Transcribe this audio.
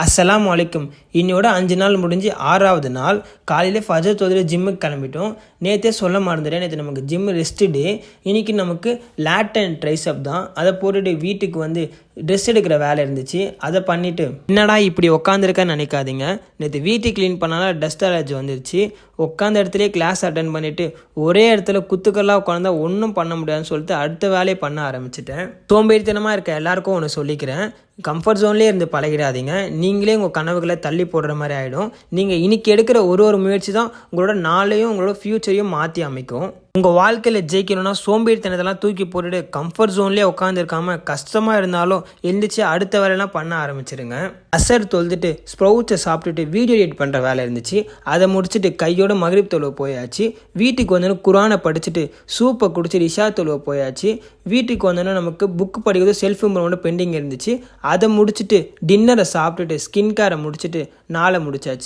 அஸ்ஸலாமு அலைக்கும். இன்னையோட 5 நாள் முடிஞ்சு 6வது நாள் காலையில் ஃபஜர் தொழுது ஜிம்முக்கு கிளம்பிட்டோம். நேற்றே சொல்ல மறந்துட்டேன், நேற்று நமக்கு ஜிம் ரெஸ்ட் டே. இன்றைக்கி நமக்கு லேட் அண்ட் ட்ரைஸ்அப் தான். அதை போட்டுட்டு வீட்டுக்கு வந்து ட்ரெஸ் எடுக்கிற வேலை இருந்துச்சு. அதை பண்ணிவிட்டு என்னடா இப்படி உட்காந்துருக்கேன்னு நினைக்காதீங்க. நேற்று வீட்டு க்ளீன் பண்ணாலும் டஸ்ட் அலர்ஜி வந்துருச்சு. உட்காந்த இடத்துலேயே கிளாஸ் அட்டன் பண்ணிவிட்டு ஒரே இடத்துல குத்துக்கெல்லாம் உட்காந்தா ஒன்றும் பண்ண முடியாதுன்னு சொல்லிட்டு அடுத்த வேலையை பண்ண ஆரம்பிச்சிட்டேன். சோம்பேறித்தனமாக இருக்க எல்லாருக்கும் ஒன்று சொல்லிக்கிறேன், கம்ஃபர்ட் ஜோன்லேயே இருந்து பழகிடாதீங்க. நீங்களே உங்கள் கனவுகளை தள்ளி போடுற மாதிரி ஆகிடும். நீங்கள் இன்றைக்கி எடுக்கிற ஒரு முயற்சி தான் உங்களோட நாளையும் உங்களோட ஃப்யூச்சரையும் மாற்றி அமைக்கும். உங்கள் வாழ்க்கையில் ஜெயிக்கணும்னா சோம்பேறித்தனத்தெல்லாம் தூக்கி போட்டுட்டு கம்ஃபர்ட் ஜோன்லேயே உட்காந்துருக்காம கஷ்டமாக இருந்தாலும் எழுந்திரிச்சு அடுத்த வேலையெல்லாம் பண்ண ஆரம்பிச்சிருங்க. அசர் தொழுதுட்டு ஸ்ப்ரவுட்ஸை சாப்பிட்டுட்டு வீடியோ எடிட் பண்ணுற வேலை இருந்துச்சு. அதை முடிச்சுட்டு கையோட மக்ரிப் தொழுவ போயாச்சு. வீட்டுக்கு வந்தோன்னு குரானை படிச்சுட்டு சூப்பை குடிச்சிட்டு இஷா தொழுவ போயாச்சு. வீட்டுக்கு வந்தோன்னா நமக்கு புக் படிக்கிறது செல்ஃப் இம்ப்ரூவ்மெண்ட் பெண்டிங் இருந்துச்சு. அதை முடிச்சுட்டு டின்னரை சாப்பிட்டுட்டு ஸ்கின் கேரை முடிச்சுட்டு நாளை முடிச்சாச்சு.